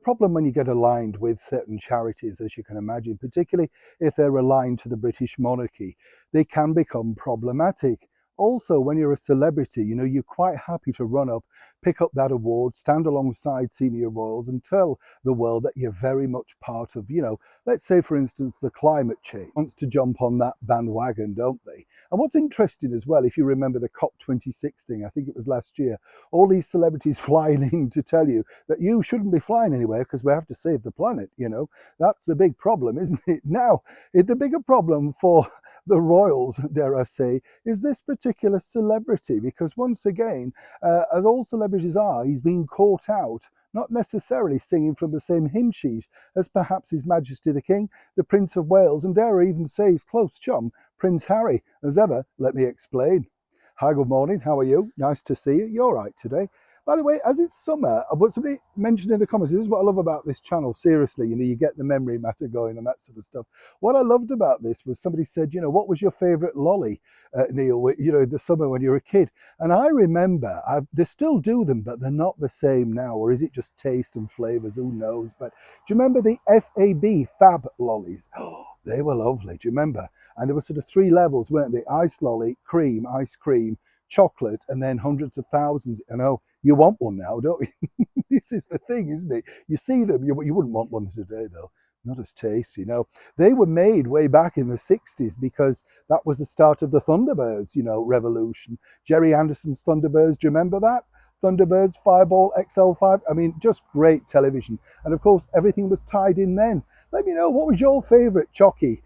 problem when you get aligned with certain charities, as you can imagine, particularly if they're aligned to the British monarchy. They can become problematic. Also, when you're a celebrity, you're quite happy to run up, pick up that award, stand alongside senior royals and tell the world that you're very much part of, let's say, for instance, the climate change wants to jump on that bandwagon, don't they? And what's interesting as well, if you remember the COP26 thing, I think it was last year, all these celebrities flying in to tell you that you shouldn't be flying anywhere because we have to save the planet, That's the big problem, isn't it? Now, the bigger problem for the royals, dare I say, is this particular celebrity, because once again, as all celebrities are, he's been caught out, not necessarily singing from the same hymn sheet as perhaps His Majesty the King, the Prince of Wales, and dare I even say his close chum, Prince Harry. As ever, let me explain. Hi, good morning, how are you? Nice to see you. You're right today. By the way, as it's summer, but somebody mentioned in the comments, this is what I love about this channel, seriously, you get the memory matter going and that sort of stuff. What I loved about this was somebody said, what was your favourite lolly, Neil, in the summer when you were a kid? And I remember, they still do them, but they're not the same now, or is it just taste and flavours, who knows? But do you remember the Fab lollies? Oh, they were lovely, do you remember? And there were sort of 3 levels, weren't they? Ice lolly, cream, ice cream, chocolate, and then hundreds of thousands. I know you want one now, don't you? This is the thing, isn't it? You see them, you wouldn't want one today though. Not as tasty, They were made way back in the 60s because that was the start of the Thunderbirds, revolution. Jerry Anderson's Thunderbirds, do you remember that? Thunderbirds, Fireball, XL5, I mean, just great television. And of course, everything was tied in then. Let me know, what was your favourite chocky,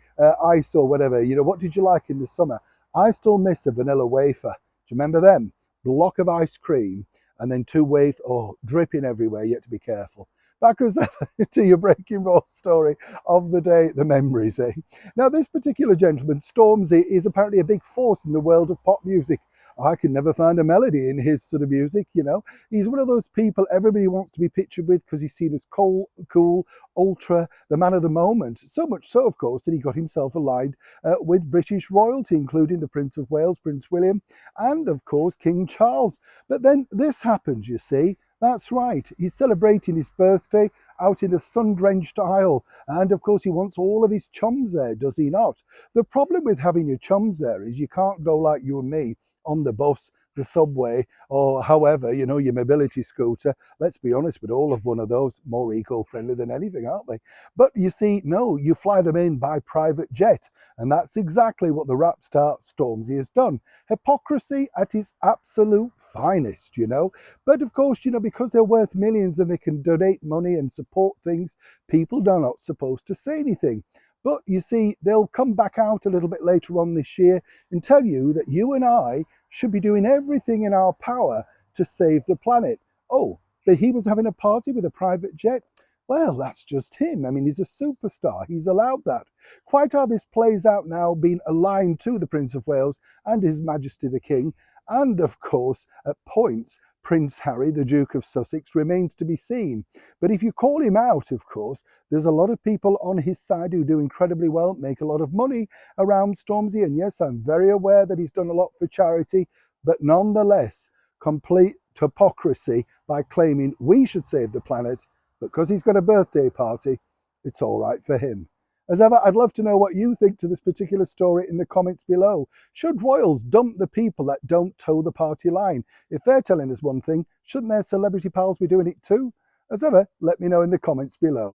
ice or whatever? What did you like in the summer? I still miss a vanilla wafer. Do you remember them? Block of ice cream and then 2 wafers, dripping everywhere. You have to be careful. Back as ever to your Breaking Raw story of the day, the memories, eh? Now, this particular gentleman, Stormzy, is apparently a big force in the world of pop music. I can never find a melody in his sort of music, He's one of those people everybody wants to be pictured with because he's seen as cool, ultra, the man of the moment. So much so, of course, that he got himself aligned with British royalty, including the Prince of Wales, Prince William, and, of course, King Charles. But then this happens, you see. That's right, he's celebrating his birthday out in a sun-drenched Isle. And of course he wants all of his chums there, does he not? The problem with having your chums there is you can't go like you and me on the bus, the subway, or however, your mobility scooter. Let's be honest, with all of one of those, more eco-friendly than anything, aren't they? But you see, no, you fly them in by private jet. And that's exactly what the rap star Stormzy has done. Hypocrisy at its absolute finest, But of course, because they're worth millions and they can donate money and support things, people are not supposed to say anything. But you see, they'll come back out a little bit later on this year and tell you that you and I should be doing everything in our power to save the planet. Oh, but he was having a party with a private jet? Well, that's just him. I mean, he's a superstar. He's allowed that. Quite how this plays out now, being aligned to the Prince of Wales and His Majesty the King, and of course, at points, Prince Harry, the Duke of Sussex, remains to be seen. But if you call him out, of course, there's a lot of people on his side who do incredibly well, make a lot of money around Stormzy. And yes, I'm very aware that he's done a lot for charity, but nonetheless, complete hypocrisy by claiming we should save the planet, but because he's got a birthday party, it's all right for him. As ever, I'd love to know what you think to this particular story in the comments below. Should royals dump the people that don't toe the party line? If they're telling us one thing, shouldn't their celebrity pals be doing it too? As ever, let me know in the comments below.